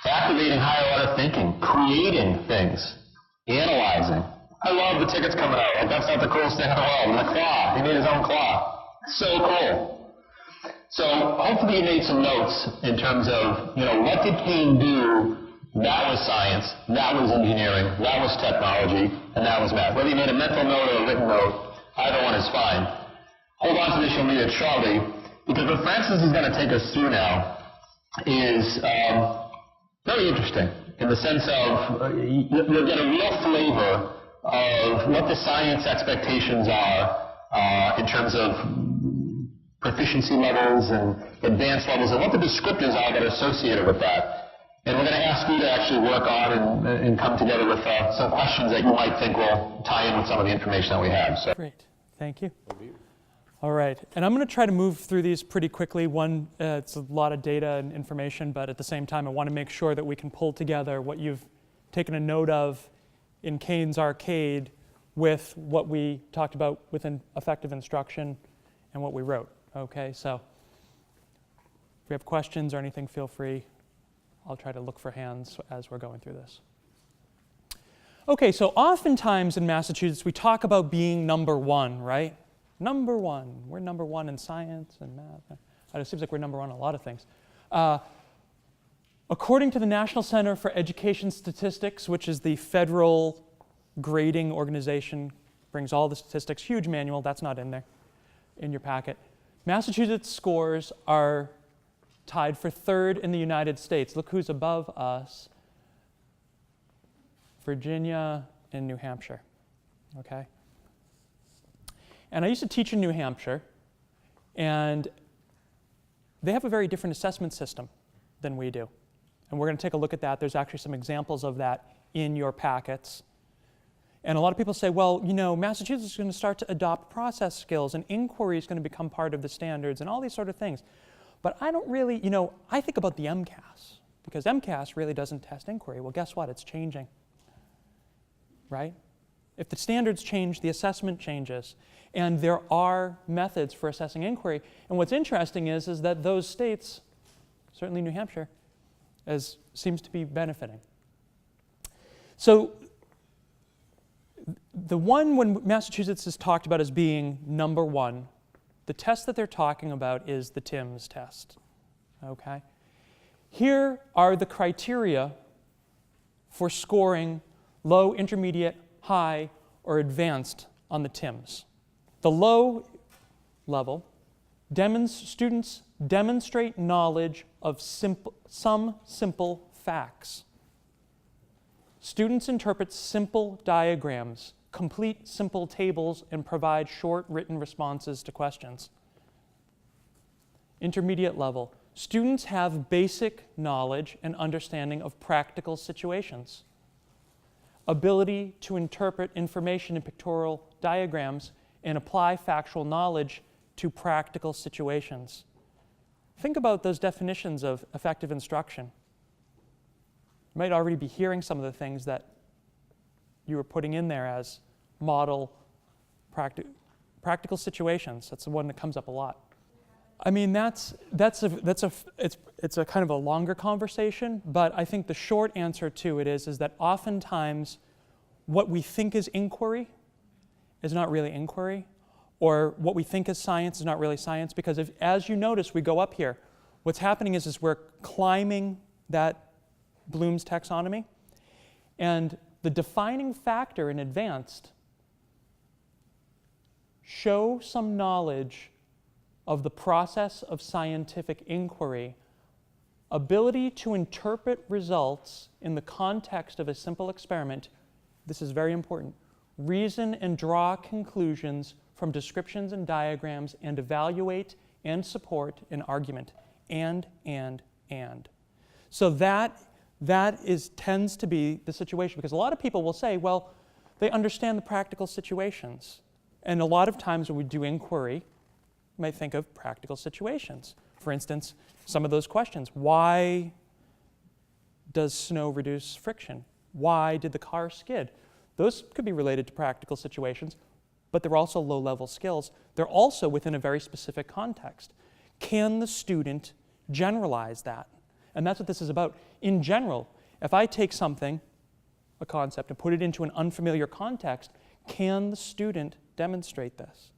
activating higher order thinking, creating things, analyzing. I love the tickets coming out. Like, that's not the coolest thing in the world. And the claw, he made his own claw. So cool. So hopefully you made some notes in terms of, what did Kane do? That was science, that was engineering, that was technology, and that was math. Whether you made a mental note or a written note, either one is fine. Hold on to this, you'll need it shortly, because what Francis is going to take us through now is very interesting in the sense of you'll get a real flavor of what the science expectations are in terms of proficiency levels and advanced levels, and what the descriptors are that are associated with that. And we're going to ask you to actually work on and come together with some questions that you might think will tie in with some of the information that we have. So. Great. Thank you. All right. And I'm going to try to move through these pretty quickly. One, it's a lot of data and information, but at the same time, I want to make sure that we can pull together what you've taken a note of in Kane's Arcade with what we talked about within effective instruction and what we wrote. Okay, so if you have questions or anything, feel free. I'll try to look for hands as we're going through this. Okay, so oftentimes in Massachusetts, we talk about being number one, right? Number one. We're number one in science and math. It seems like we're number one in a lot of things. According to the National Center for Education Statistics, which is the federal grading organization, brings all the statistics, huge manual, that's not in there, in your packet. Massachusetts scores are tied for third in the United States. Look who's above us. Virginia and New Hampshire, okay? And I used to teach in New Hampshire, and they have a very different assessment system than we do. And we're going to take a look at that. There's actually some examples of that in your packets. And a lot of people say, well, Massachusetts is going to start to adopt process skills, and inquiry is going to become part of the standards, and all these sort of things. But I don't really, I think about the MCAS, because MCAS really doesn't test inquiry. Well, guess what? It's changing, right? If the standards change, the assessment changes. And there are methods for assessing inquiry. And what's interesting is that those states, certainly New Hampshire, seems to be benefiting. So the one when Massachusetts is talked about as being number one, the test that they're talking about is the TIMSS test, okay? Here are the criteria for scoring low, intermediate, high, or advanced on the TIMSS. The low level, students demonstrate knowledge of some simple facts. Students interpret simple diagrams, complete simple tables, and provide short written responses to questions. Intermediate level, students have basic knowledge and understanding of practical situations. Ability to interpret information in pictorial diagrams and apply factual knowledge to practical situations. Think about those definitions of effective instruction. You might already be hearing some of the things that you were putting in there as model practical situations. That's the one that comes up a lot. I mean, it's a kind of a longer conversation, but I think the short answer to it is that oftentimes what we think is inquiry is not really inquiry, or what we think is science is not really science, because as you notice, we go up here. What's happening is we're climbing that Bloom's taxonomy, and the defining factor in advanced show some knowledge of the process of scientific inquiry, ability to interpret results in the context of a simple experiment. This is very important. Reason and draw conclusions from descriptions and diagrams, and evaluate and support an argument. And. So that tends to be the situation, because a lot of people will say, well, they understand the practical situations. And a lot of times when we do inquiry, you might think of practical situations. For instance, some of those questions. Why does snow reduce friction? Why did the car skid? Those could be related to practical situations, but they're also low-level skills. They're also within a very specific context. Can the student generalize that? And that's what this is about. In general, if I take something, a concept, and put it into an unfamiliar context, can the student demonstrate this?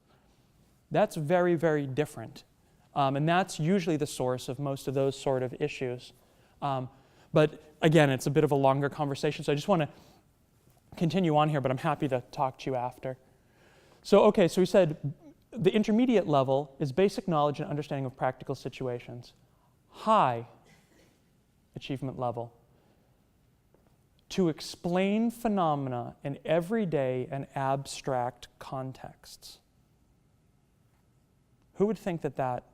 That's very, very different. And that's usually the source of most of those sort of issues. But again, it's a bit of a longer conversation, so I just want to continue on here, but I'm happy to talk to you after. So, okay, so we said the intermediate level is basic knowledge and understanding of practical situations. High achievement level, to explain phenomena in everyday and abstract contexts. Who would think that that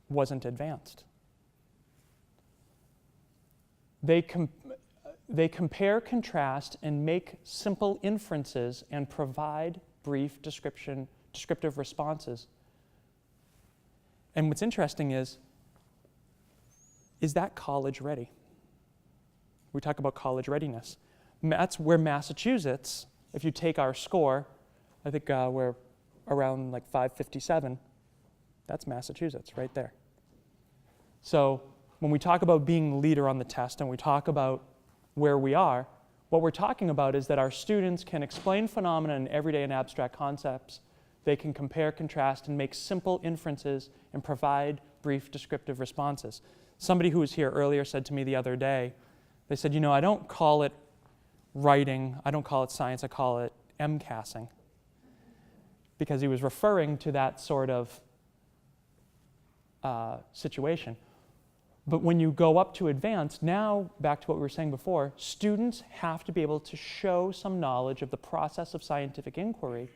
wasn't advanced? They compare, contrast, and make simple inferences and provide brief descriptive responses. And what's interesting is that college ready? We talk about college readiness. That's where Massachusetts, if you take our score, I think we're around like 557. That's Massachusetts right there. So when we talk about being leader on the test and we talk about where we are, what we're talking about is that our students can explain phenomena in everyday and abstract concepts. They can compare, contrast, and make simple inferences and provide brief descriptive responses. Somebody who was here earlier said to me the other day, they said, you know, I don't call it writing, I don't call it science, I call it MCASing. Because he was referring to that sort of situation. But when you go up to advanced, now, back to what we were saying before, students have to be able to show some knowledge of the process of scientific inquiry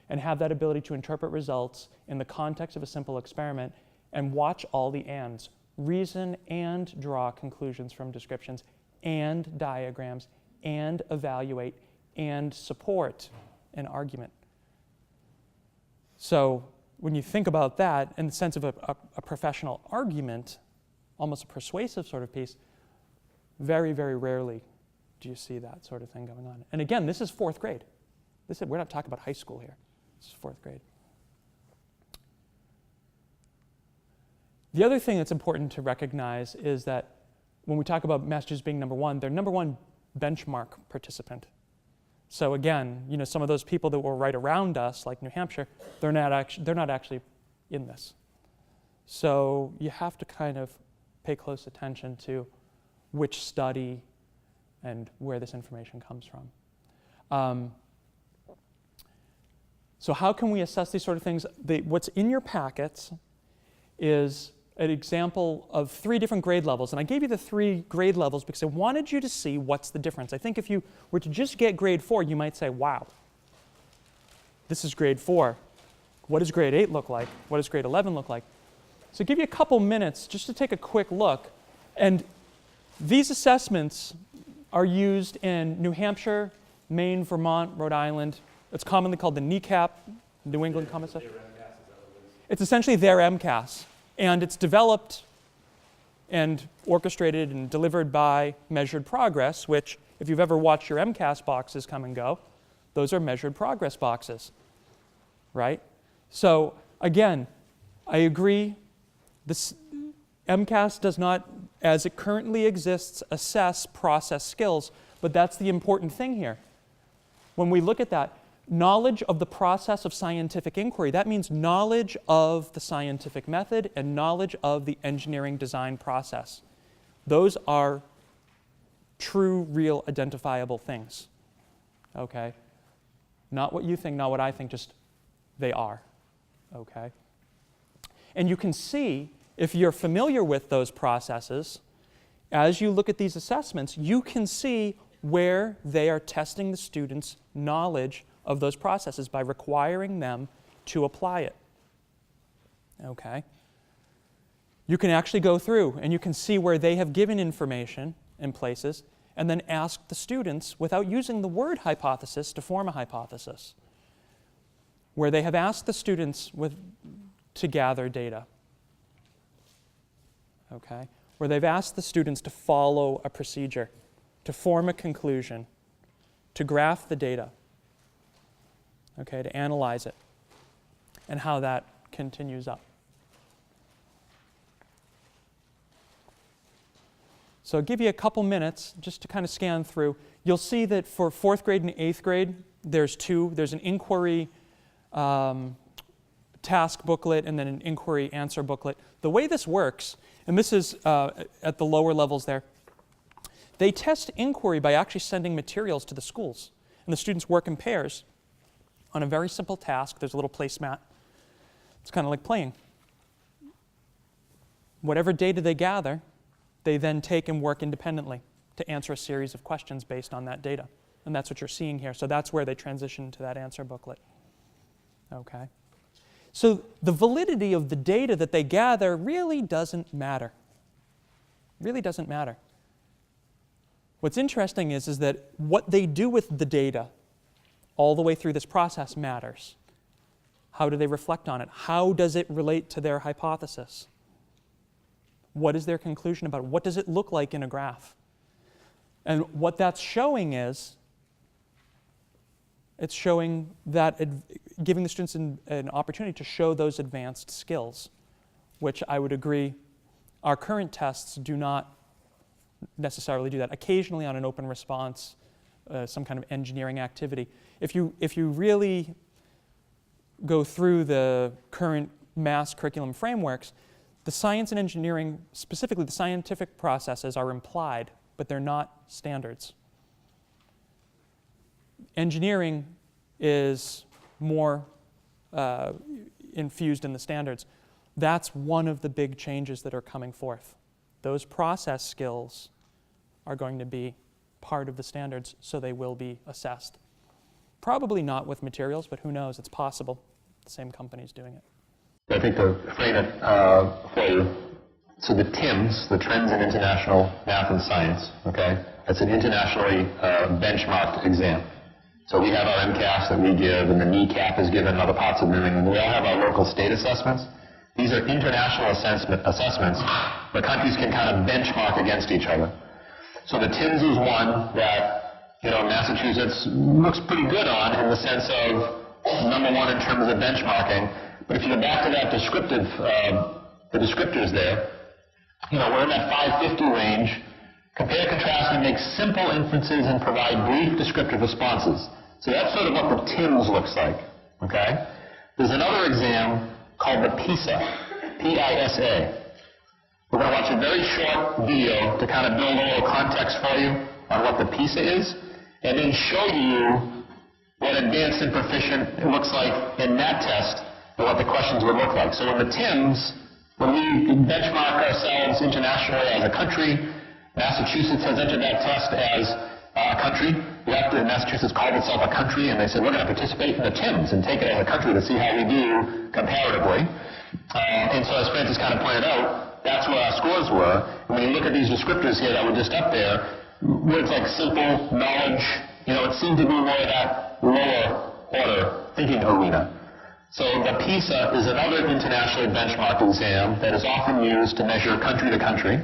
and have that ability to interpret results in the context of a simple experiment and watch all the ands. Reason and draw conclusions from descriptions and diagrams and evaluate and support an argument. So when you think about that in the sense of a professional argument, almost a persuasive sort of piece, very, very rarely do you see that sort of thing going on. And again, this is fourth grade. We're not talking about high school here. This is fourth grade. The other thing that's important to recognize is that when we talk about Massachusetts being number one, they're number one benchmark participant. So again, you know, some of those people that were right around us, like New Hampshire, they're not actually in this. So you have to kind of pay close attention to which study and where this information comes from. So how can we assess these sort of things? What's in your packets is an example of 3 different grade levels. And I gave you the 3 grade levels because I wanted you to see what's the difference. I think if you were to just get grade 4, you might say, wow, this is grade 4. What does grade 8 look like? What does grade 11 look like? So give you a couple minutes just to take a quick look. And these assessments are used in New Hampshire, Maine, Vermont, Rhode Island. It's commonly called the NECAP, New England Common Assessment. It's essentially their MCAS. And it's developed and orchestrated and delivered by Measured Progress, which, if you've ever watched your MCAS boxes come and go, those are Measured Progress boxes, right? So again, I agree, this MCAS does not, as it currently exists, assess process skills, but that's the important thing here. When we look at that, knowledge of the process of scientific inquiry, that means knowledge of the scientific method and knowledge of the engineering design process. Those are true, real, identifiable things, okay? Not what you think, not what I think, just they are, okay? And you can see, if you're familiar with those processes, as you look at these assessments, you can see where they are testing the students' knowledge of those processes by requiring them to apply it. Okay? You can actually go through and you can see where they have given information in places and then ask the students, without using the word hypothesis, to form a hypothesis. Where they have asked the students to gather data. Okay? Where they've asked the students to follow a procedure, to form a conclusion, to graph the data. Okay, to analyze it, and how that continues up. So I'll give you a couple minutes just to kind of scan through. You'll see that for 4th grade and 8th grade, there's two. There's an inquiry task booklet and then an inquiry answer booklet. The way this works, and this is at the lower levels there, they test inquiry by actually sending materials to the schools. And the students work in pairs on a very simple task. There's a little placemat. It's kind of like playing. Whatever data they gather, they then take and work independently to answer a series of questions based on that data. And that's what you're seeing here. So that's where they transition to that answer booklet. Okay. So the validity of the data that they gather really doesn't matter. Really doesn't matter. What's interesting is that what they do with the data all the way through this process matters. How do they reflect on it? How does it relate to their hypothesis? What is their conclusion about it? What does it look like in a graph? And what that's showing is, it's showing that, giving the students an opportunity to show those advanced skills, which I would agree our current tests do not necessarily do that. Occasionally on an open response, some kind of engineering activity. If you really go through the current mass curriculum frameworks, the science and engineering, specifically the scientific processes, are implied, but they're not standards. Engineering is more infused in the standards. That's one of the big changes that are coming forth. Those process skills are going to be part of the standards, so they will be assessed. Probably not with materials, but who knows? It's possible. The same company's doing it. I think to frame it for you, so the TIMSS, the Trends in International Math and Science, okay, that's an internationally benchmarked exam. So we have our MCAS that we give, and the NECAP is given in other parts of New England. We all have our local state assessments. These are international assessments where countries can kind of benchmark against each other. So the TIMSS is one that, Massachusetts looks pretty good on in the sense of number one in terms of benchmarking. But if you go back to that descriptive, the descriptors there, we're in that 550 range. Compare, contrast, and make simple inferences and provide brief descriptive responses. So that's sort of what the TIMSS looks like, okay? There's another exam called the PISA, P-I-S-A. We're going to watch a very short video to kind of build a little context for you on what the PISA is, and then show you what advanced and proficient it looks like in that test and what the questions would look like. So in the TIMSS, when we benchmark ourselves internationally as a country, Massachusetts has entered that test as a country. Massachusetts called itself a country, and they said, we're going to participate in the TIMSS and take it as a country to see how we do comparatively. And so as Francis kind of pointed out, that's where our scores were. And when you look at these descriptors here that were just up there, words like simple, knowledge, it seemed to be more of that lower order thinking arena. So the PISA is another internationally benchmarked exam that is often used to measure country to country.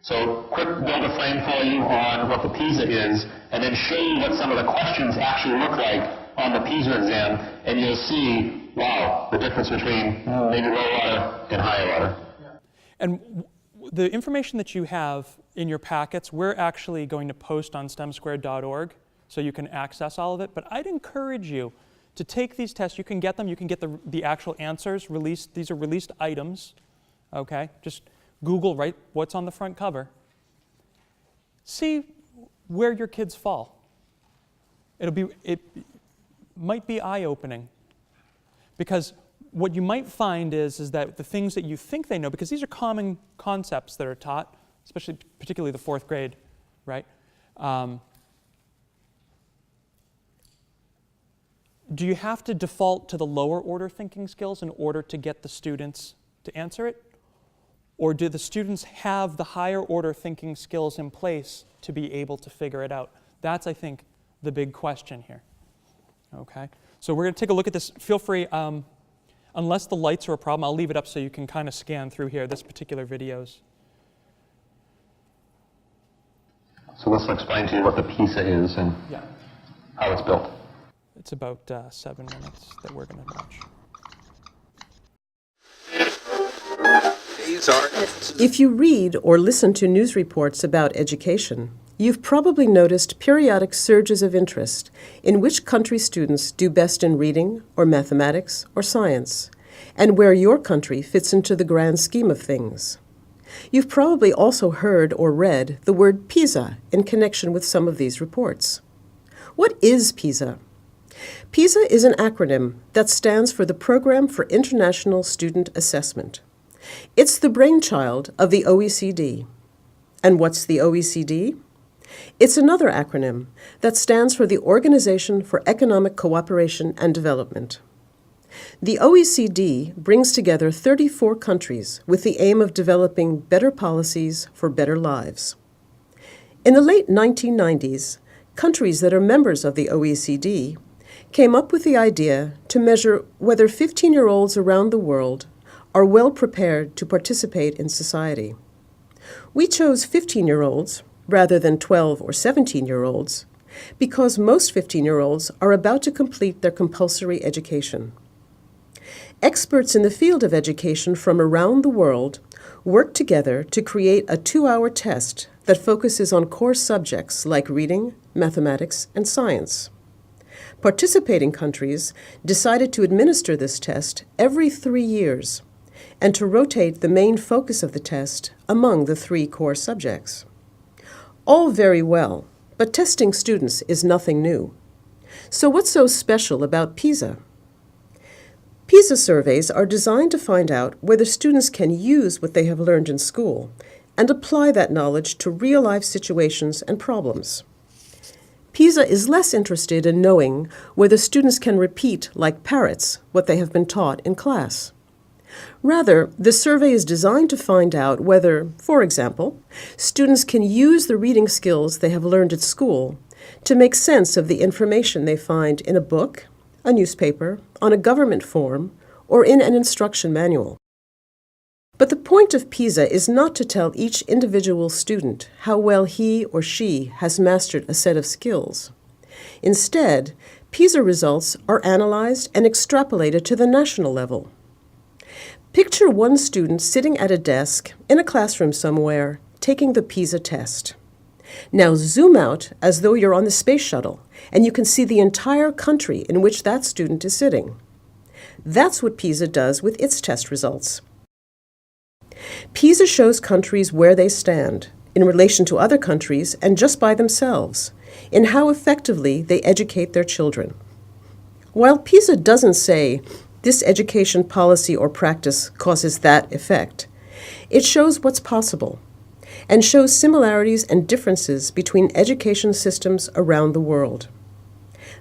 So quick build a frame for you on what the PISA is, and then show you what some of the questions actually look like on the PISA exam, and you'll see, wow, the difference between maybe low order and higher order. And the information that you have in your packets, we're actually going to post on stemsquared.org, so you can access all of it. But I'd encourage you to take these tests. You can get them. You can get the actual answers released. These are released items, okay? Just Google, right, what's on the front cover. See where your kids fall. It might be eye-opening, because what you might find is that the things that you think they know, because these are common concepts that are taught, particularly the 4th grade, right? Do you have to default to the lower order thinking skills in order to get the students to answer it? Or do the students have the higher order thinking skills in place to be able to figure it out? That's, I think, the big question here. Okay? So we're going to take a look at this. Feel free, unless the lights are a problem, I'll leave it up so you can kind of scan through here. This particular video's. So let's explain to you what the PISA is and how it's built. It's about 7 minutes that we're going to watch. If you read or listen to news reports about education, you've probably noticed periodic surges of interest in which country students do best in reading or mathematics or science, and where your country fits into the grand scheme of things. You've probably also heard or read the word PISA in connection with some of these reports. What is PISA? PISA is an acronym that stands for the Program for International Student Assessment. It's the brainchild of the OECD. And what's the OECD? It's another acronym that stands for the Organization for Economic Cooperation and Development. The OECD brings together 34 countries with the aim of developing better policies for better lives. In the late 1990s, countries that are members of the OECD came up with the idea to measure whether 15-year-olds around the world are well prepared to participate in society. We chose 15-year-olds rather than 12 or 17-year-olds because most 15-year-olds are about to complete their compulsory education. Experts in the field of education from around the world work together to create a 2-hour test that focuses on core subjects like reading, mathematics, and science. Participating countries decided to administer this test every 3 years and to rotate the main focus of the test among the 3 core subjects. All very well, but testing students is nothing new. So what's so special about PISA? PISA surveys are designed to find out whether students can use what they have learned in school and apply that knowledge to real-life situations and problems. PISA is less interested in knowing whether students can repeat, like parrots, what they have been taught in class. Rather, the survey is designed to find out whether, for example, students can use the reading skills they have learned at school to make sense of the information they find in a book, a newspaper, on a government form, or in an instruction manual. But the point of PISA is not to tell each individual student how well he or she has mastered a set of skills. Instead, PISA results are analyzed and extrapolated to the national level. Picture one student sitting at a desk in a classroom somewhere, taking the PISA test. Now zoom out as though you're on the space shuttle, and you can see the entire country in which that student is sitting. That's what PISA does with its test results. PISA shows countries where they stand in relation to other countries and just by themselves, in how effectively they educate their children. While PISA doesn't say, this education policy or practice causes that effect, it shows what's possible and shows similarities and differences between education systems around the world.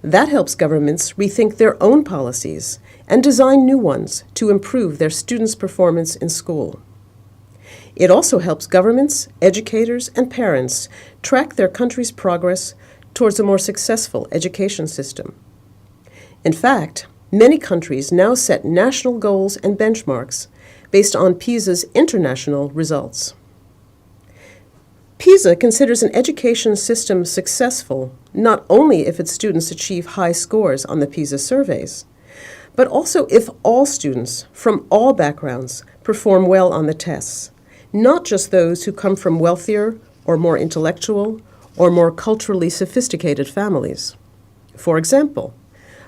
That helps governments rethink their own policies and design new ones to improve their students' performance in school. It also helps governments, educators, and parents track their country's progress towards a more successful education system. In fact, many countries now set national goals and benchmarks based on PISA's international results. PISA considers an education system successful not only if its students achieve high scores on the PISA surveys, but also if all students from all backgrounds perform well on the tests, not just those who come from wealthier or more intellectual or more culturally sophisticated families. For example,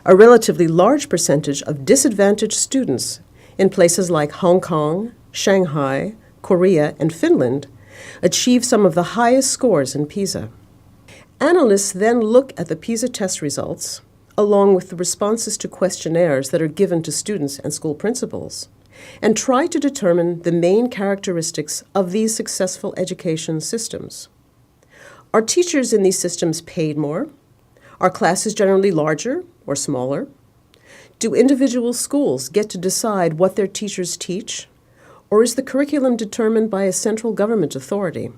a relatively large percentage of disadvantaged students in places like Hong Kong, Shanghai, Korea, and Finland achieve some of the highest scores in PISA. Analysts then look at the PISA test results, along with the responses to questionnaires that are given to students and school principals, and try to determine the main characteristics of these successful education systems. Are teachers in these systems paid more? Are classes generally larger or smaller? Do individual schools get to decide what their teachers teach? Or is the curriculum determined by a central government authority?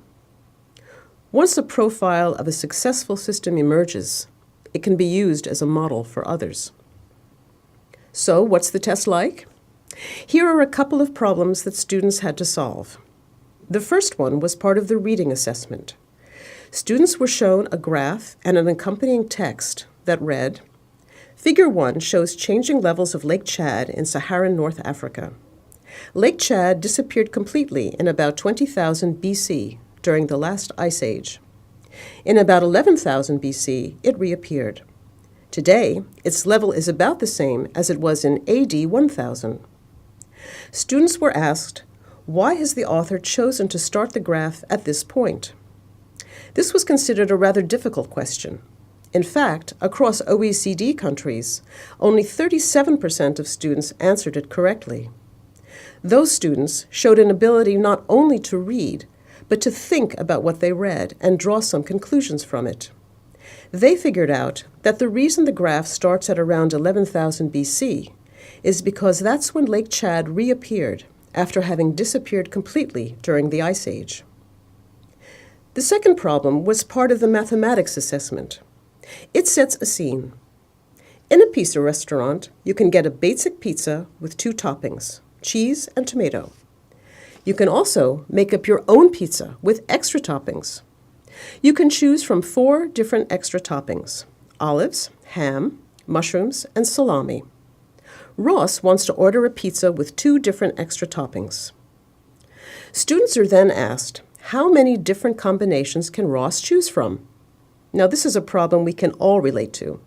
Once a profile of a successful system emerges, it can be used as a model for others. So, what's the test like? Here are a couple of problems that students had to solve. The first one was part of the reading assessment. Students were shown a graph and an accompanying text that read, Figure 1 shows changing levels of Lake Chad in Saharan North Africa. Lake Chad disappeared completely in about 20,000 BC during the last ice age. In about 11,000 BC, it reappeared. Today, its level is about the same as it was in AD 1000. Students were asked, why has the author chosen to start the graph at this point? This was considered a rather difficult question. In fact, across OECD countries, only 37% of students answered it correctly. Those students showed an ability not only to read, but to think about what they read and draw some conclusions from it. They figured out that the reason the graph starts at around 11,000 BC is because that's when Lake Chad reappeared after having disappeared completely during the Ice Age. The second problem was part of the mathematics assessment. It sets a scene. In a pizza restaurant, you can get a basic pizza with 2 toppings, cheese and tomato. You can also make up your own pizza with extra toppings. You can choose from 4 different extra toppings: olives, ham, mushrooms, and salami. Ross wants to order a pizza with 2 different extra toppings. Students are then asked, how many different combinations can Ross choose from? Now, this is a problem we can all relate to.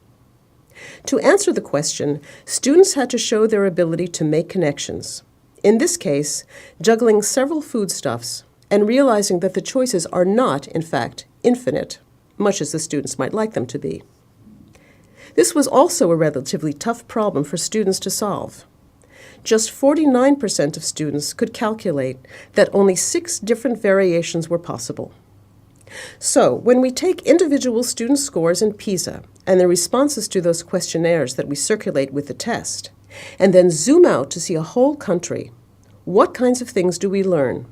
To answer the question, students had to show their ability to make connections. In this case, juggling several foodstuffs and realizing that the choices are not, in fact, infinite, much as the students might like them to be. This was also a relatively tough problem for students to solve. Just 49% of students could calculate that only 6 different variations were possible. So, when we take individual student scores in PISA and the responses to those questionnaires that we circulate with the test, and then zoom out to see a whole country, what kinds of things do we learn?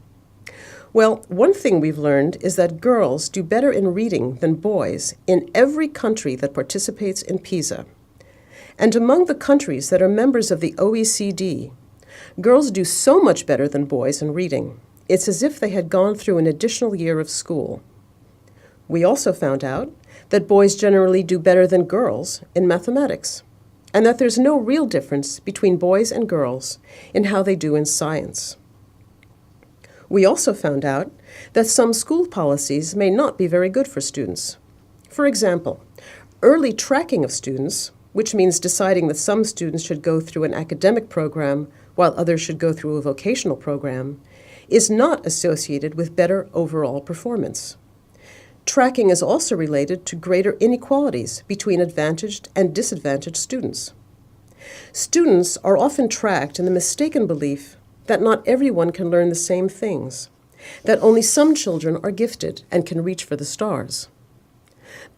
Well, one thing we've learned is that girls do better in reading than boys in every country that participates in PISA. And among the countries that are members of the OECD, girls do so much better than boys in reading. It's as if they had gone through an additional year of school. We also found out that boys generally do better than girls in mathematics, and that there's no real difference between boys and girls in how they do in science. We also found out that some school policies may not be very good for students. For example, early tracking of students, which means deciding that some students should go through an academic program while others should go through a vocational program, is not associated with better overall performance. Tracking is also related to greater inequalities between advantaged and disadvantaged students. Students are often tracked in the mistaken belief that not everyone can learn the same things, that only some children are gifted and can reach for the stars.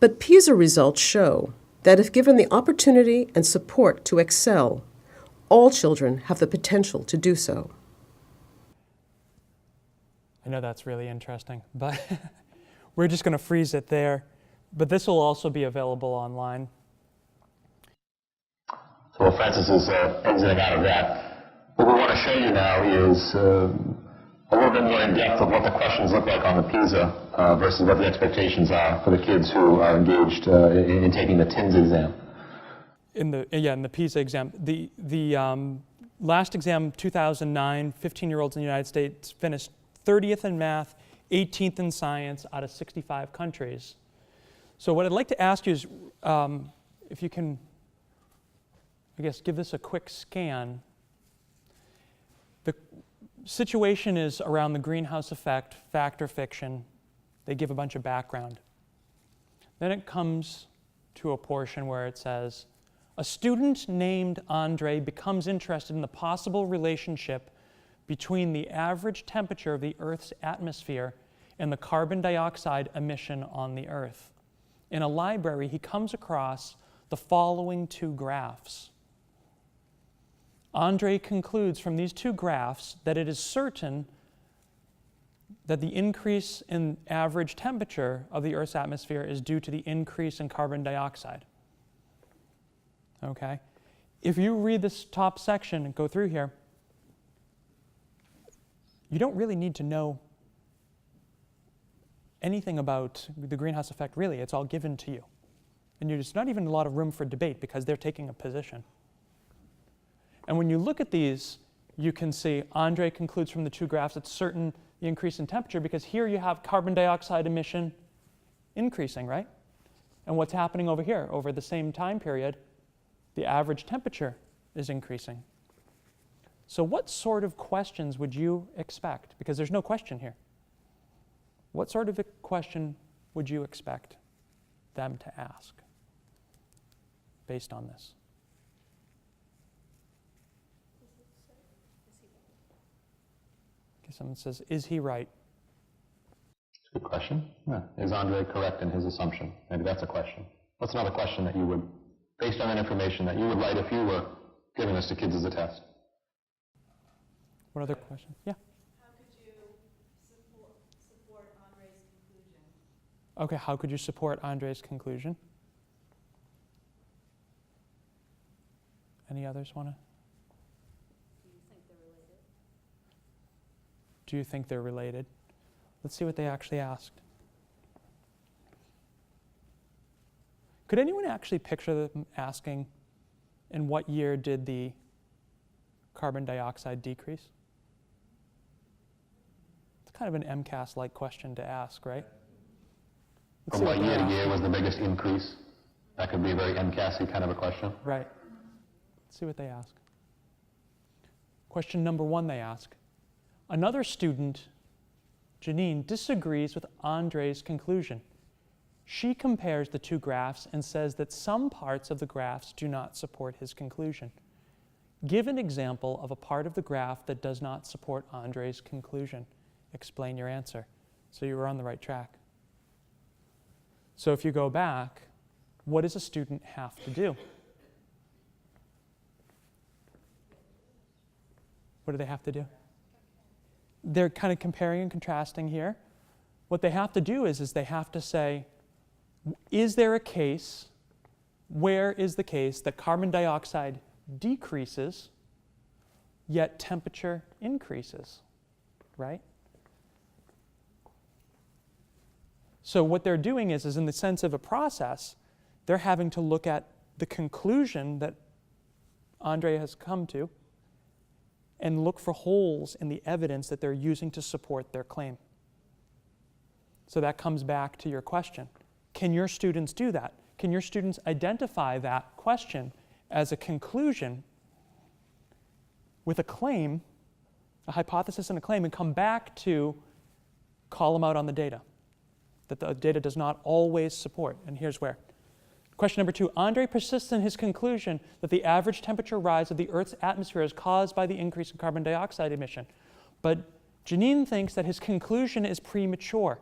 But PISA results show that if given the opportunity and support to excel, all children have the potential to do so. I know that's really interesting, but we're just going to freeze it there. But this will also be available online. So while Francis is exiting out of that, what we want to show you now is a little bit more in depth of what the questions look like on the PISA versus what the expectations are for the kids who are engaged in taking the TINS exam. In the PISA exam, the last exam, 2009, 15-year-olds in the United States finished 30th in math, 18th in science out of 65 countries. So what I'd like to ask you is if you can, I guess, give this a quick scan. The situation is around the greenhouse effect, fact or fiction. They give a bunch of background. Then it comes to a portion where it says, a student named Andre becomes interested in the possible relationship between the average temperature of the Earth's atmosphere and the carbon dioxide emission on the Earth. In a library, he comes across the following 2 graphs. Andre concludes from these 2 graphs that it is certain that the increase in average temperature of the Earth's atmosphere is due to the increase in carbon dioxide. Okay? If you read this top section and go through here, you don't really need to know anything about the greenhouse effect, really. It's all given to you. And there's not even a lot of room for debate because they're taking a position. And when you look at these, you can see Andre concludes from the two graphs it's certain the increase in temperature because here you have carbon dioxide emission increasing, right? And what's happening over here? Over the same time period, the average temperature is increasing. So what sort of questions would you expect? Because there's no question here. What sort of a question would you expect them to ask based on this? Okay, someone says, is he right? Good question. Yeah. Is Andre correct in his assumption? Maybe that's a question. What's another question that you would, based on that information, that you would write if you were giving this to kids as a test? What other questions? Yeah. How could you support Andre's conclusion? Okay, how could you support Andre's conclusion? Any others want to? Do you think they're related? Do you think they're related? Let's see what they actually asked. Could anyone actually picture them asking, in what year did the carbon dioxide decrease? It's kind of an MCAS-like question to ask, right? From what year to year was the biggest increase? That could be a very MCAS-y kind of a question. Right. Let's see what they ask. Question number 1 they ask. Another student, Janine, disagrees with Andre's conclusion. She compares the two graphs and says that some parts of the graphs do not support his conclusion. Give an example of a part of the graph that does not support Andre's conclusion. Explain your answer. So you were on the right track. So if you go back, what does a student have to do? What do they have to do? They're kind of comparing and contrasting here. What they have to do is they have to say, is there a case, where is the case that carbon dioxide decreases, yet temperature increases, right? So what they're doing is in the sense of a process, they're having to look at the conclusion that Andre has come to and look for holes in the evidence that they're using to support their claim. So that comes back to your question. Can your students do that? Can your students identify that question as a conclusion with a claim, a hypothesis and a claim, and come back to call them out on the data, that the data does not always support? And here's where. Question number 2, Andre persists in his conclusion that the average temperature rise of the Earth's atmosphere is caused by the increase in carbon dioxide emission. But Janine thinks that his conclusion is premature.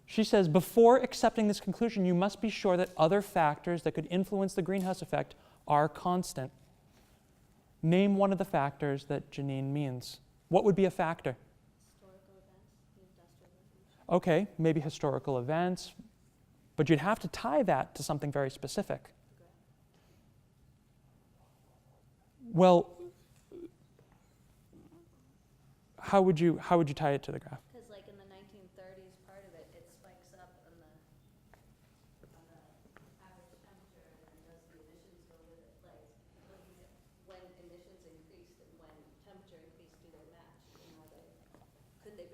She says, before accepting this conclusion, you must be sure that other factors that could influence the greenhouse effect are constant. Name one of the factors that Janine means. What would be a factor? Historical events, the Industrial Revolution. Okay, maybe historical events, but you'd have to tie that to something very specific. Well, how would you tie it to the graph? Because like in the 1930s, part of it, it spikes up on the average temperature and does the emissions go with it? Like looking at when emissions increased and when temperature increased, do they match? Could they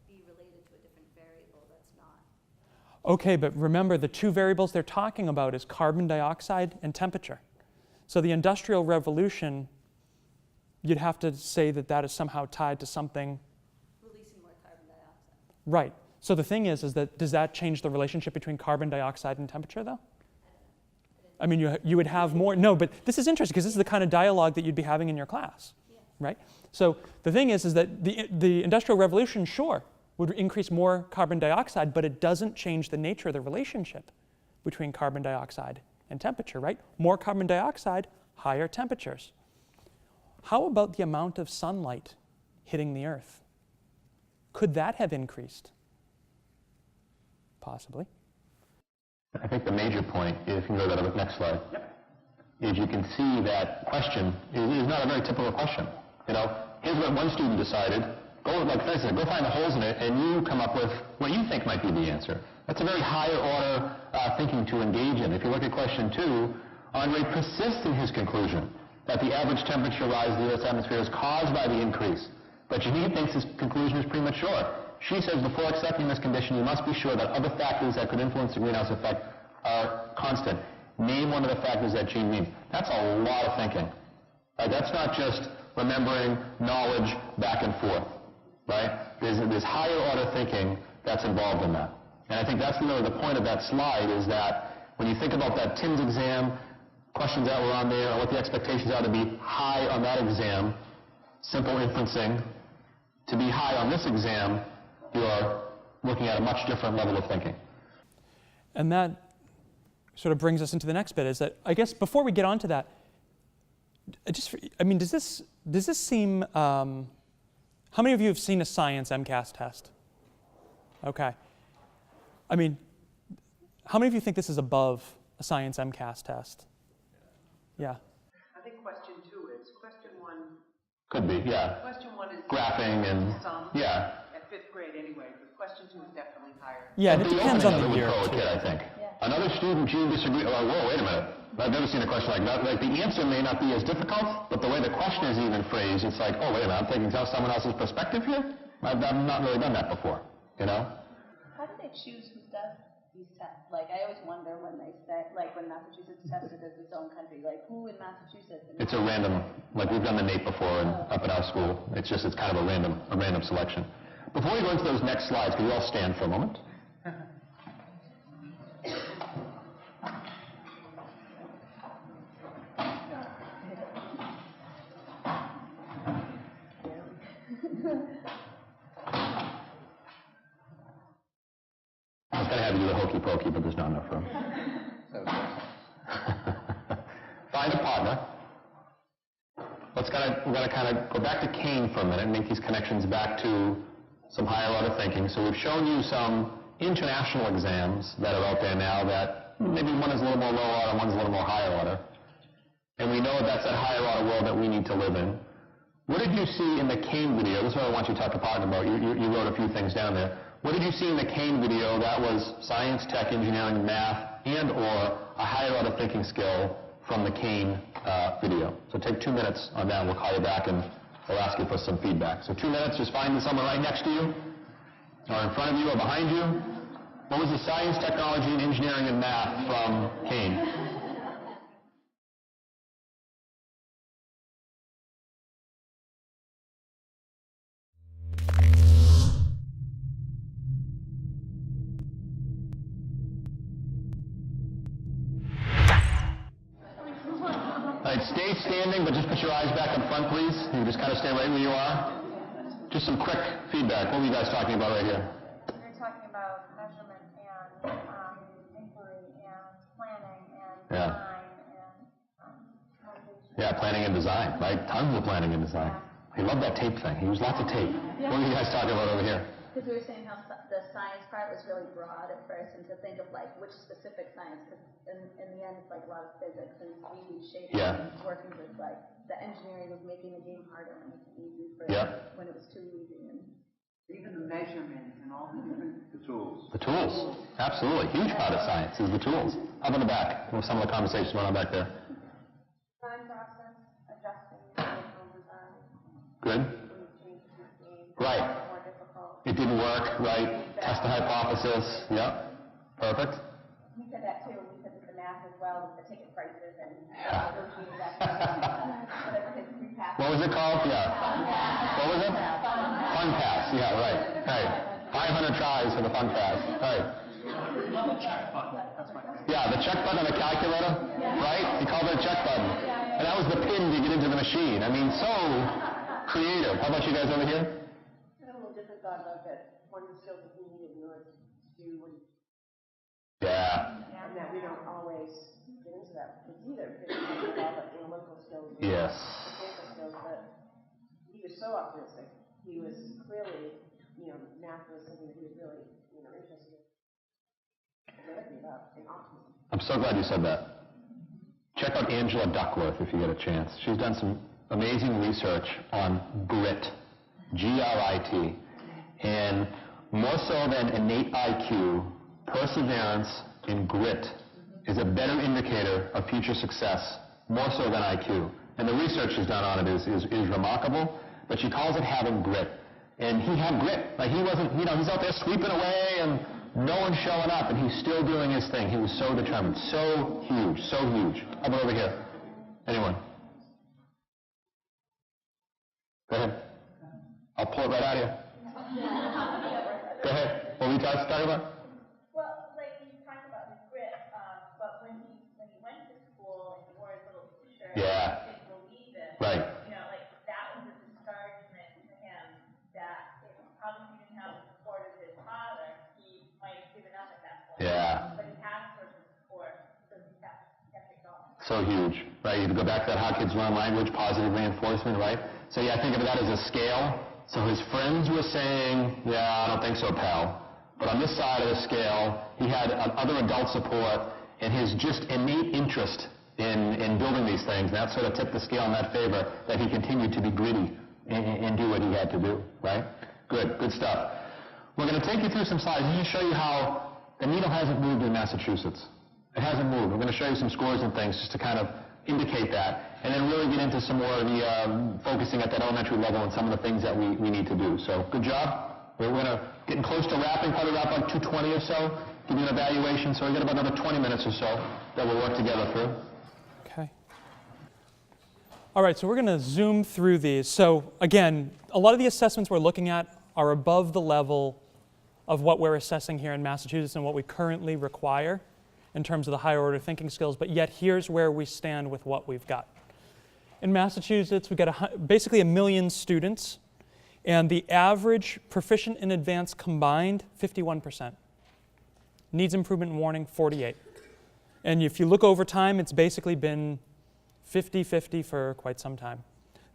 be related to a different variable that's not? Okay, but remember the two variables they're talking about is carbon dioxide and temperature. So the Industrial Revolution, you'd have to say that that is somehow tied to something. Releasing more carbon dioxide. Right. So the thing is that does that change the relationship between carbon dioxide and temperature, though? I mean, you would have more. No, but this is interesting because this is the kind of dialogue that you'd be having in your class, right? So the thing is that the Industrial Revolution, sure, would increase more carbon dioxide, but it doesn't change the nature of the relationship between carbon dioxide and temperature, right? More carbon dioxide, higher temperatures. How about the amount of sunlight hitting the Earth? Could that have increased? Possibly. I think the major point, if you can go to the next slide, is you can see that question is not a very typical question. You know, here's what one student decided. Go, like I said, go find the holes in it, and you come up with what you think might be the answer. That's a very higher order thinking to engage in. If you look at question 2, Andre persists in his conclusion that the average temperature rise of the Earth's atmosphere is caused by the increase. But Janine thinks this conclusion is premature. She says before accepting this condition, you must be sure that other factors that could influence the greenhouse effect are constant. Name one of the factors that Jean means. That's a lot of thinking. Right? That's not just remembering knowledge back and forth. Right? There's higher order thinking that's involved in that. And I think that's really the point of that slide, is that when you think about that TIMSS exam, questions that were on there, or what the expectations are to be high on that exam, simple inferencing, to be high on this exam, you're looking at a much different level of thinking. And that sort of brings us into the next bit, is that, I guess before we get on to that, does this seem, how many of you have seen a science MCAS test? Okay. I mean, how many of you think this is above a science MCAS test? Yeah. I think question 2 is. Question 1. Could be, yeah. Question 1 is Graphing and, some. yeah. At 5th grade anyway, but question 2 is definitely higher. Yeah, and it depends on the year. Would throw a kid, I think. Another student, Gene, disagreed. Oh, whoa, wait a minute. I've never seen a question like that. Like, the answer may not be as difficult, but the way the question is even phrased, it's like, oh, wait a minute, I'm taking someone else's perspective here? I've not really done that before, you know? How do they choose who does these tests? Like, I always wonder when they say, like, when Massachusetts tested as its own country, like, who in Massachusetts? It's a random, like we've done the NAEP before up at our school. It's kind of a random selection. Before we go into those next slides, can you all stand for a moment? I was going to have you do the hokey pokey, but there's not enough room. Find a partner. We're going to kind of go back to Kane for a minute and make these connections back to some higher order thinking. So we've shown you some international exams that are out there now that maybe one is a little more low order, one's a little more higher order. And we know that's that higher order world that we need to live in. What did you see in the Kane video? This is what I want you to talk to partner about. You wrote a few things down there. What did you see in the Kane video that was science, tech, engineering, math, and or a higher order thinking skill from the Kane video? So take 2 minutes on that, and we'll call you back and we'll ask you for some feedback. So 2 minutes, just find someone right next to you, or in front of you, or behind you. What was the science, technology, and engineering and math from Kane? Stay standing, but just put your eyes back in front, please. You just kind of stay right where you are. Just some quick feedback. What were you guys talking about right here? We were talking about measurement and inquiry and planning and design and motivation. Yeah, planning and design, right? Tons of planning and design. He loved that tape thing. He used lots of tape. What were you guys talking about over here? Because we were saying how the science part was really broad at first, and to think of like which specific science, because in the end it's like a lot of physics and 3D shaping and working with like the engineering of making the game harder and making it easy for when it was too easy. And Even the measurements and all the different... The tools. Absolutely. Huge part of science is the tools. Up in the back, with some of the conversations going on back there. Design process, adjusting the original design. Good. Right. More difficult. It didn't work, right? Test the hypothesis. Yep. Perfect. We said that too. We said the math as well, with the ticket prices and negotiating that. Whatever his free pass. What was it called? Yeah. What was it? Fun pass. Yeah, right. Right. 500 tries for the fun pass. Right. Yeah, the check button on the calculator, right? He called it a check button. And that was the pin to get into the machine. I mean, so creative. How about you guys over here? I have a little different thought about that. One of the skills that we need in order to do what Yeah. and that we don't always get into that. It's either because we have all the analytical skills, Yes. the technical skills, but he was so optimistic. He was clearly, math was something that he was really, interested in. About and optimism. I'm so glad you said that. Check out Angela Duckworth if you get a chance. She's done some amazing research on grit, G-R-I-T, and more so than innate IQ, perseverance and grit is a better indicator of future success, more so than IQ. And the research she's done on it is remarkable, but she calls it having grit. And he had grit. Like he wasn't, he's out there sweeping away and no one's showing up, and he's still doing his thing. He was so determined. So huge, so huge. How about over here? Anyone? Go ahead. I'll pull it right out of you. Go ahead. What were you talking about? Well, like you talked about his grit, but when he went to school and he wore his little t-shirt, Yeah. he didn't believe it. Right. Like that was a discouragement to him that if probably he didn't have the support of his father, he might have given up at that point. Yeah. But he has certain support, so he kept it going. So huge, right? You go back to that how kids learn language, positive reinforcement, right? So yeah, think of that as a scale. So his friends were saying, yeah, I don't think so, pal. But on this side of the scale, he had other adult support and his just innate interest in building these things. And that sort of tipped the scale in that favor that he continued to be gritty and do what he had to do, right? Good stuff. We're going to take you through some slides and show you how the needle hasn't moved in Massachusetts. It hasn't moved. We're going to show you some scores and things just to kind of indicate that, and then really get into some more of the focusing at that elementary level and some of the things that we need to do. So good job. We're going to getting close to wrapping, probably wrap like 2:20 or so, give you an evaluation. So we've got about another 20 minutes or so that we'll work together through. Okay. All right, so we're going to zoom through these. So again, a lot of the assessments we're looking at are above the level of what we're assessing here in Massachusetts and what we currently require in terms of the higher order thinking skills, but yet here's where we stand with what we've got. In Massachusetts, we've got basically 1 million students, and the average proficient and advanced combined, 51%. Needs improvement and warning, 48. And if you look over time, it's basically been 50-50 for quite some time.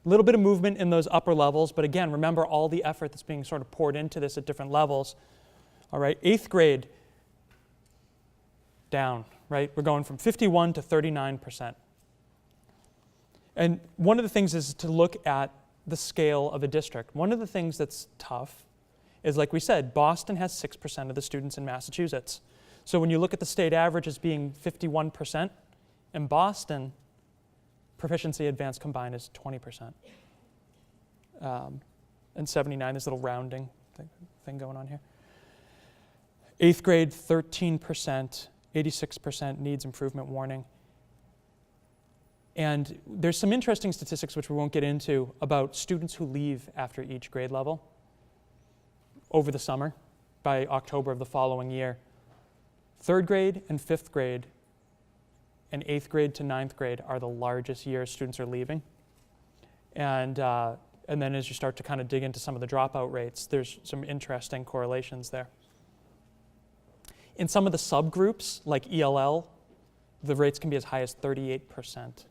A little bit of movement in those upper levels, but again, remember all the effort that's being sort of poured into this at different levels. All right, 8th grade, down, right? We're going from 51 to 39%. And one of the things is to look at the scale of a district. One of the things that's tough is, like we said, Boston has 6% of the students in Massachusetts. So when you look at the state average as being 51%, in Boston, proficiency advanced combined is 20%. And 79, this little rounding thing going on here. 8th grade, 13%. 86% needs improvement warning. And there's some interesting statistics which we won't get into about students who leave after each grade level over the summer by October of the following year. 3rd grade and 5th grade and 8th grade to 9th grade are the largest years students are leaving. And then as you start to kind of dig into some of the dropout rates, there's some interesting correlations there. In some of the subgroups, like ELL, the rates can be as high as 38%.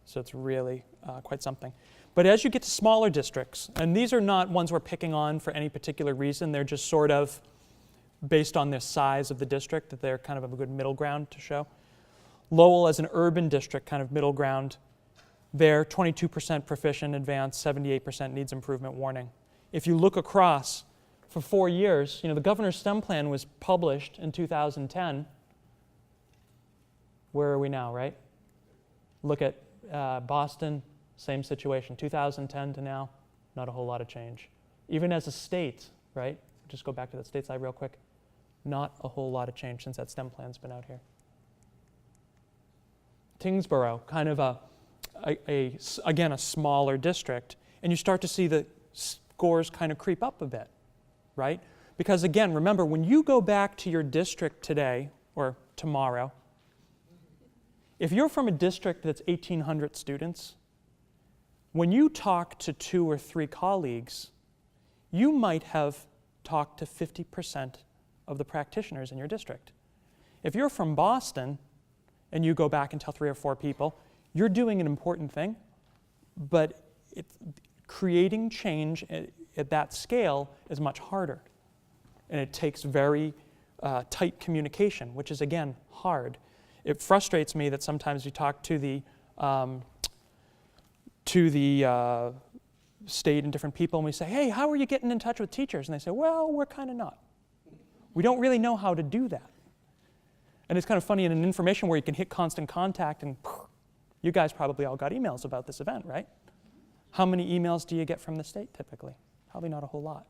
So it's really quite something. But as you get to smaller districts, and these are not ones we're picking on for any particular reason, they're just sort of based on the size of the district, that they're kind of a good middle ground to show. Lowell as an urban district, kind of middle ground, there 22% proficient advanced, 78% needs improvement warning. If you look across, for 4 years, the governor's STEM plan was published in 2010. Where are we now, right? Look at Boston, same situation. 2010 to now, not a whole lot of change. Even as a state, right? Just go back to that state slide real quick. Not a whole lot of change since that STEM plan's been out here. Tyngsboro, kind of again, a smaller district, and you start to see the scores kind of creep up a bit. Right? Because again, remember, when you go back to your district today or tomorrow, if you're from a district that's 1,800 students, when you talk to 2 or 3 colleagues, you might have talked to 50% of the practitioners in your district. If you're from Boston and you go back and tell 3 or 4 people, you're doing an important thing, but creating change at that scale is much harder. And it takes very tight communication, which is, again, hard. It frustrates me that sometimes you talk to the state and different people, and we say, hey, how are you getting in touch with teachers? And they say, well, we're kind of not. We don't really know how to do that. And it's kind of funny in an information where you can hit constant contact and You guys probably all got emails about this event, right? How many emails do you get from the state typically? Probably not a whole lot.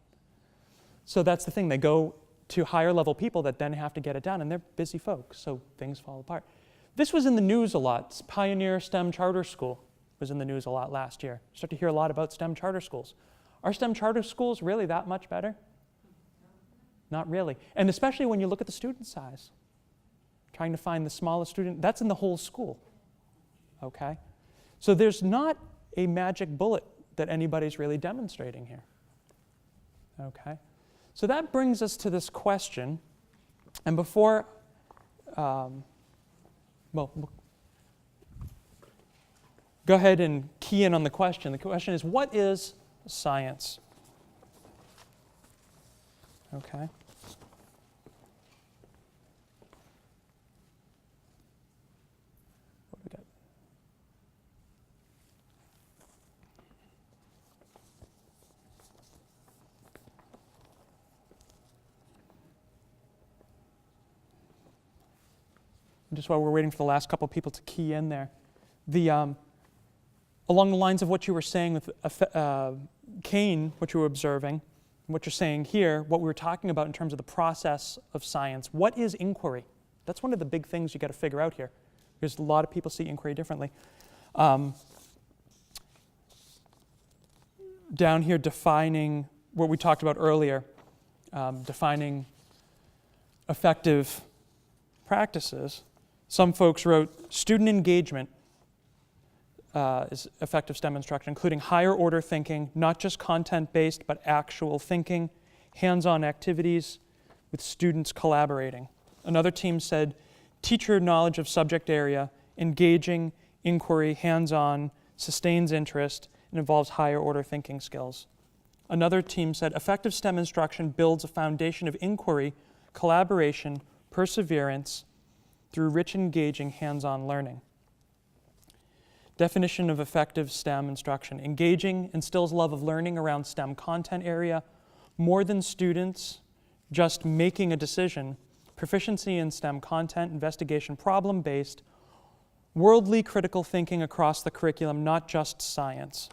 So that's the thing. They go to higher level people that then have to get it done, and they're busy folks, so things fall apart. This was in the news a lot. Pioneer STEM Charter School was in the news a lot last year. Start to hear a lot about STEM charter schools. Are STEM charter schools really that much better? Not really. And especially when you look at the student size. Trying to find the smallest student, that's in the whole school. Okay? So there's not a magic bullet that anybody's really demonstrating here. Okay? So that brings us to this question. And before, go ahead and key in on the question. The question is, what is science? Okay. What do we got? Just while we're waiting for the last couple people to key in there, along the lines of what you were saying with Kane, what you were observing, what you're saying here, what we were talking about in terms of the process of science, what is inquiry? That's one of the big things you got to figure out here, because a lot of people see inquiry differently. Down here, defining what we talked about earlier, defining effective practices. Some folks wrote student engagement is effective STEM instruction, including higher order thinking, not just content-based, but actual thinking, hands-on activities with students collaborating. Another team said teacher knowledge of subject area, engaging, inquiry, hands-on, sustains interest, and involves higher order thinking skills. Another team said effective STEM instruction builds a foundation of inquiry, collaboration, perseverance, through rich, engaging, hands-on learning. Definition of effective STEM instruction. Engaging instills love of learning around STEM content area, more than students just making a decision. Proficiency in STEM content, investigation, problem-based, worldly critical thinking across the curriculum, not just science.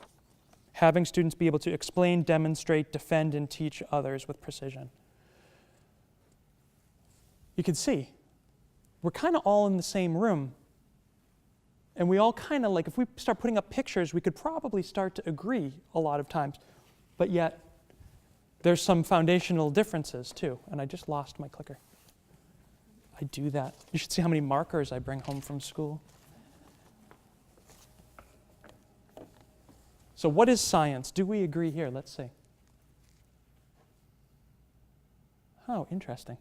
Having students be able to explain, demonstrate, defend, and teach others with precision. You can see, we're kind of all in the same room. And we all kind of, like, if we start putting up pictures, we could probably start to agree a lot of times. But yet, there's some foundational differences too. And I just lost my clicker. I do that. You should see how many markers I bring home from school. So what is science? Do we agree here? Let's see. Oh, interesting.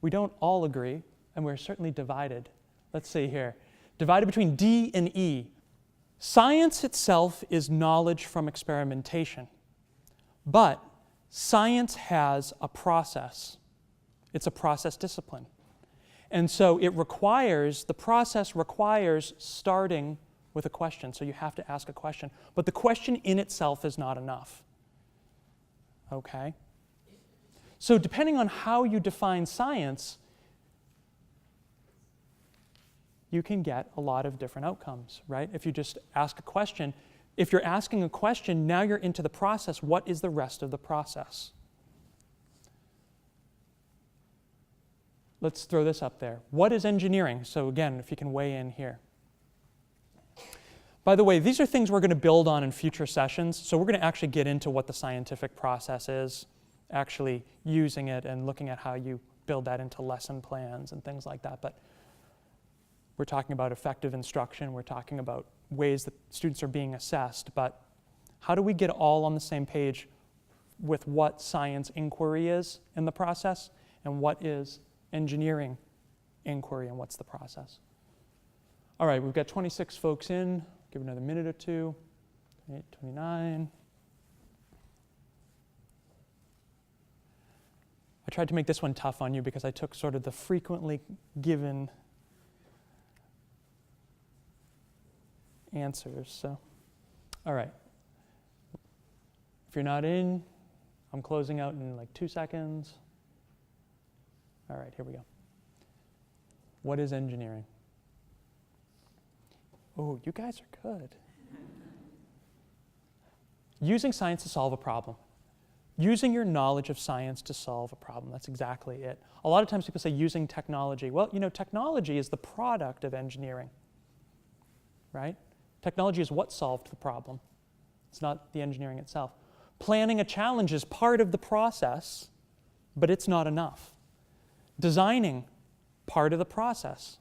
We don't all agree, and we're certainly divided. Let's see here. Divided between D and E. Science itself is knowledge from experimentation. But science has a process. It's a process discipline. And so the process requires starting with a question. So you have to ask a question. But the question in itself is not enough. Okay? So depending on how you define science, you can get a lot of different outcomes, right? If you just ask a question, if you're asking a question, now you're into the process. What is the rest of the process? Let's throw this up there. What is engineering? So again, if you can weigh in here. By the way, these are things we're going to build on in future sessions. So we're going to actually get into what the scientific process is, actually using it and looking at how you build that into lesson plans and things like that. But we're talking about effective instruction. We're talking about ways that students are being assessed. But how do we get all on the same page with what science inquiry is in the process and what is engineering inquiry and what's the process? All right, we've got 26 folks in. Give it another minute or two. 28, 29. I tried to make this one tough on you because I took sort of the frequently given answers. So, all right. If you're not in, I'm closing out in like 2 seconds. All right, here we go. What is engineering? Oh, you guys are good. Using science to solve a problem. Using your knowledge of science to solve a problem. That's exactly it. A lot of times people say using technology. Well, you know, technology is the product of engineering, right? Technology is what solved the problem. It's not the engineering itself. Planning a challenge is part of the process, but it's not enough. Designing, part of the process,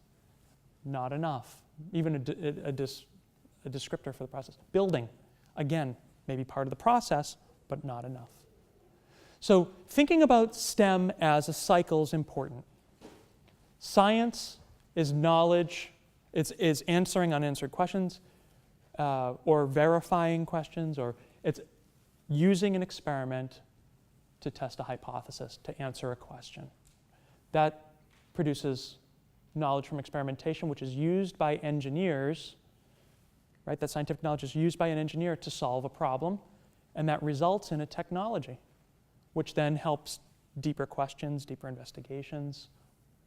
not enough. Even a descriptor for the process. Building, again, maybe part of the process, but not enough. So thinking about STEM as a cycle is important. Science is knowledge, it's answering unanswered questions, or verifying questions, or it's using an experiment to test a hypothesis, to answer a question. That produces knowledge from experimentation, which is used by engineers, right? That scientific knowledge is used by an engineer to solve a problem, and that results in a technology, which then helps deeper questions, deeper investigations,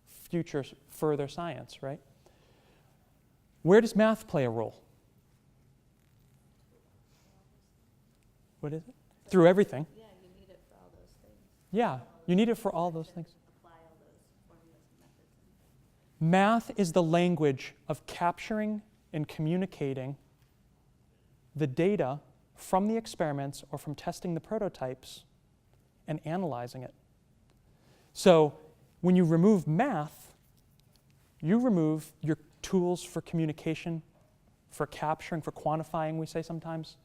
future further science, right? Where does math play a role? What is it? Through everything. Yeah, you need it for all those things. Yeah, you need it for all those things. Apply all those formulas and methods. Math is the language of capturing and communicating the data from the experiments or from testing the prototypes and analyzing it. So when you remove math, you remove your tools for communication, for capturing, for quantifying, we say sometimes.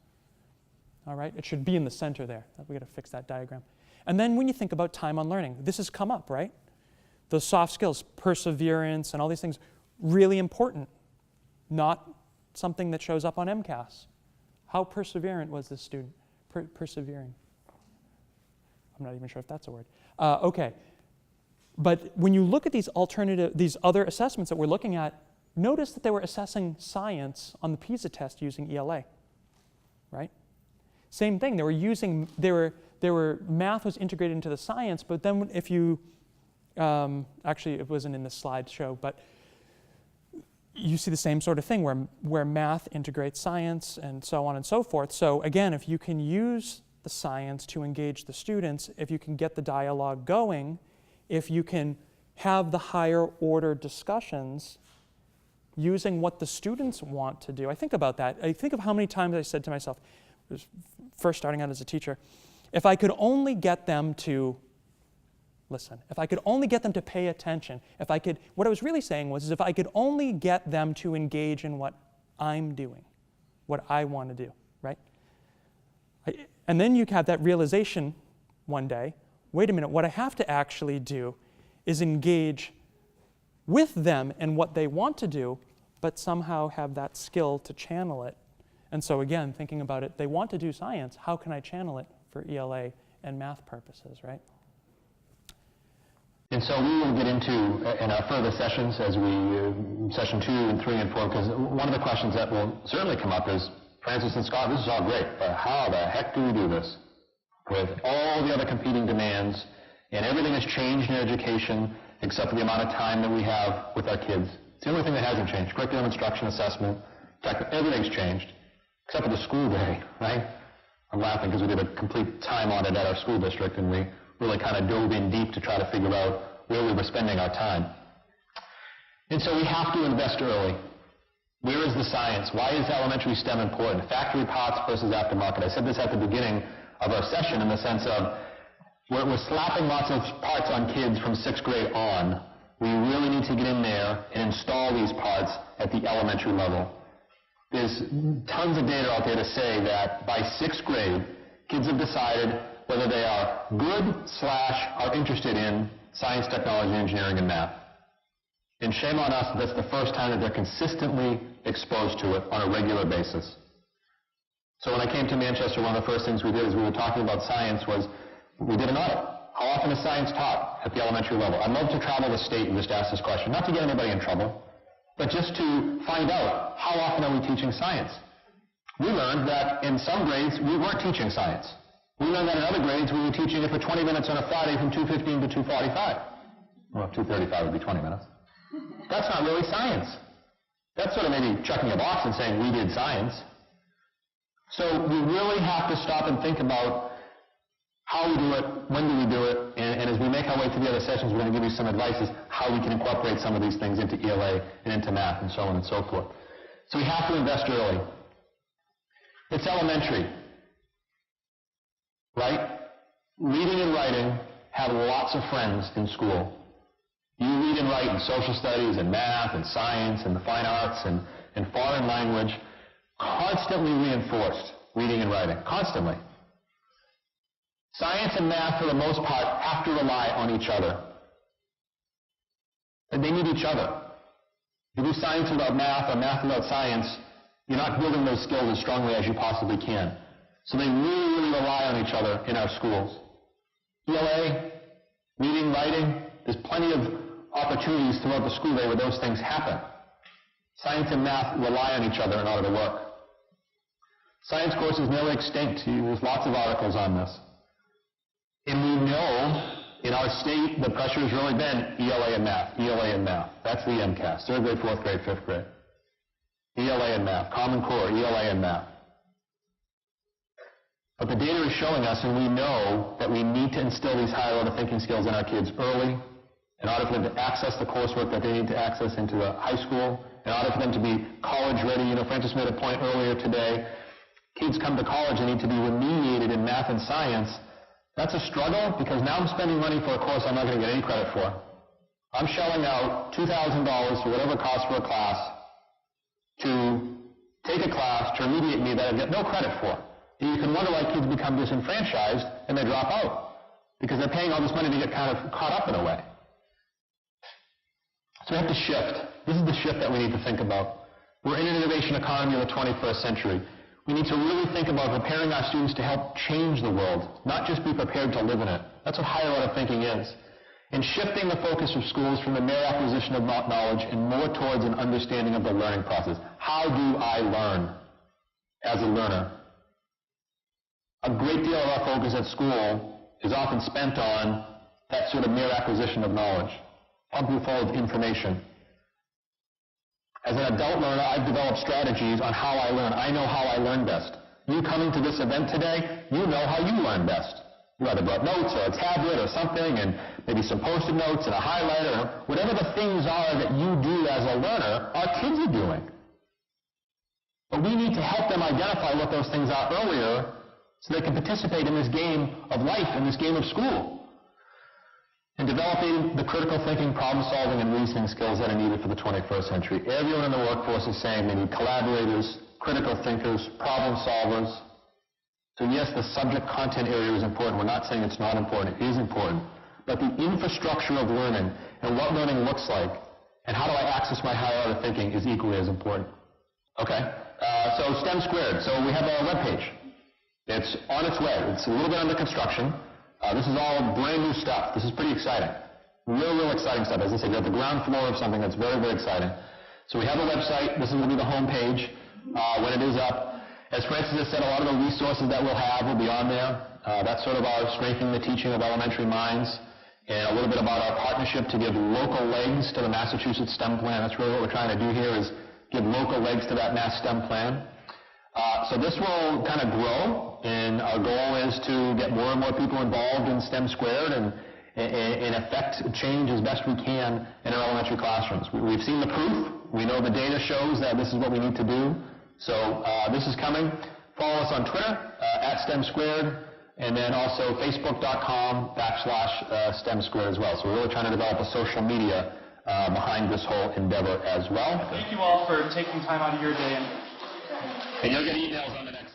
All right, it should be in the center there. We got to fix that diagram. And then when you think about time on learning, this has come up, right? Those soft skills, perseverance, and all these things, really important. Not something that shows up on MCAS. How perseverant was this student? Persevering. I'm not even sure if that's a word. Okay. But when you look at these other assessments that we're looking at, notice that they were assessing science on the PISA test using ELA, right? Same thing. Math was integrated into the science, but then if you, actually it wasn't in the slideshow, but you see the same sort of thing where math integrates science and so on and so forth. So again, if you can use the science to engage the students, if you can get the dialogue going, if you can have the higher order discussions using what the students want to do. I think about that. I think of how many times I said to myself, first starting out as a teacher, if I could only get them to listen, if I could only get them to pay attention, what I was really saying was, if I could only get them to engage in what I'm doing, what I want to do, right? And then you have that realization one day, wait a minute, what I have to actually do is engage with them and what they want to do, but somehow have that skill to channel it. And so again, thinking about it, they want to do science, how can I channel it for ELA and math purposes, right? And so we will get into, in our further sessions, as we, session 2 and 3 and 4, because one of the questions that will certainly come up is, Francis and Scott, this is all great, but how the heck do we do this? With all the other competing demands, and everything has changed in education, except for the amount of time that we have with our kids. It's the only thing that hasn't changed. Curriculum, instruction, assessment, everything's changed, except for the school day, right? I'm laughing because we did a complete time audit at our school district, and we really kind of dove in deep to try to figure out where we were spending our time. And so we have to invest early. Where is the science? Why is elementary STEM important? Factory parts versus aftermarket. I said this at the beginning of our session in the sense of we're slapping lots of parts on kids from 6th grade on. We really need to get in there and install these parts at the elementary level. There's tons of data out there to say that by 6th grade, kids have decided whether they are good / are interested in science, technology, engineering, and math. And shame on us, that's the first time that they're consistently exposed to it on a regular basis. So when I came to Manchester, one of the first things we did as we were talking about science was we did an audit. How often is science taught at the elementary level? I'd love to travel the state and just ask this question, not to get anybody in trouble, but just to find out how often are we teaching science. We learned that in some grades we weren't teaching science. We learned that in other grades we were teaching it for 20 minutes on a Friday from 2:15 to 2:45. Well, 2:35 would be 20 minutes. That's not really science. That's sort of maybe checking a box and saying we did science. So we really have to stop and think about how we do it, when do we do it, and as we make our way through the other sessions, we're going to give you some advice as how we can incorporate some of these things into ELA and into math and so on and so forth. So we have to invest early. It's elementary, right? Reading and writing have lots of friends in school. You read and write in social studies and math and science and the fine arts and foreign language, constantly reinforced reading and writing, constantly. Science and math, for the most part, have to rely on each other. And they need each other. If you do science without math or math without science, you're not building those skills as strongly as you possibly can. So they really, really rely on each other in our schools. ELA, reading, writing, there's plenty of opportunities throughout the school day where those things happen. Science and math rely on each other in order to work. Science course is nearly extinct. There's lots of articles on this. And we know in our state the pressure has really been ELA and math, ELA and math. That's the MCAS, 3rd grade, 4th grade, 5th grade. ELA and math, Common Core, ELA and math. But the data is showing us, and we know, that we need to instill these higher order thinking skills in our kids early in order for them to access the coursework that they need to access into a high school, in order for them to be college ready. You know, Francis made a point earlier today. Kids come to college and need to be remediated in math and science. That's a struggle because now I'm spending money for a course I'm not going to get any credit for. I'm shelling out $2,000 for whatever it costs for a class to take a class to remediate me that I get no credit for. And you can wonder why kids become disenfranchised and they drop out because they're paying all this money to get kind of caught up in a way. So we have to shift. This is the shift that we need to think about. We're in an innovation economy of the 21st century. We need to really think about preparing our students to help change the world, not just be prepared to live in it. That's what higher order thinking is. And shifting the focus of schools from the mere acquisition of knowledge and more towards an understanding of the learning process. How do I learn as a learner? A great deal of our focus at school is often spent on that sort of mere acquisition of knowledge, pumping full of information. As an adult learner, I've developed strategies on how I learn. I know how I learn best. You coming to this event today, you know how you learn best. You either brought notes or a tablet or something, and maybe some post-it notes and a highlighter, or whatever the things are that you do as a learner, our kids are doing. But we need to help them identify what those things are earlier so they can participate in this game of life, in this game of school. And developing the critical thinking, problem-solving, and reasoning skills that are needed for the 21st century. Everyone in the workforce is saying they need collaborators, critical thinkers, problem solvers. So yes, the subject content area is important. We're not saying it's not important. It is important. But the infrastructure of learning and what learning looks like and how do I access my higher order thinking is equally as important. Okay? So STEM Squared. So we have a webpage. It's on its way. It's a little bit under construction. This is all brand new stuff. This is pretty exciting. Real exciting stuff. As I said, you're at the ground floor of something that's very, very exciting. So we have a website. This is going to be the home page when it is up. As Francis has said, a lot of the resources that we'll have will be on there. That's sort of our strengthening the teaching of elementary minds and a little bit about our partnership to give local legs to the Massachusetts STEM plan. That's really what we're trying to do here is give local legs to that Mass STEM plan. So this will kind of grow, and our goal is to get more and more people involved in STEM Squared and affect change as best we can in our elementary classrooms. We've seen the proof. We know the data shows that this is what we need to do. So this is coming. Follow us on Twitter, at STEM Squared, and then also Facebook.com/STEM Squared as well. So we're really trying to develop a social media behind this whole endeavor as well. Thank you all for taking time out of your day. And you'll get emails on the next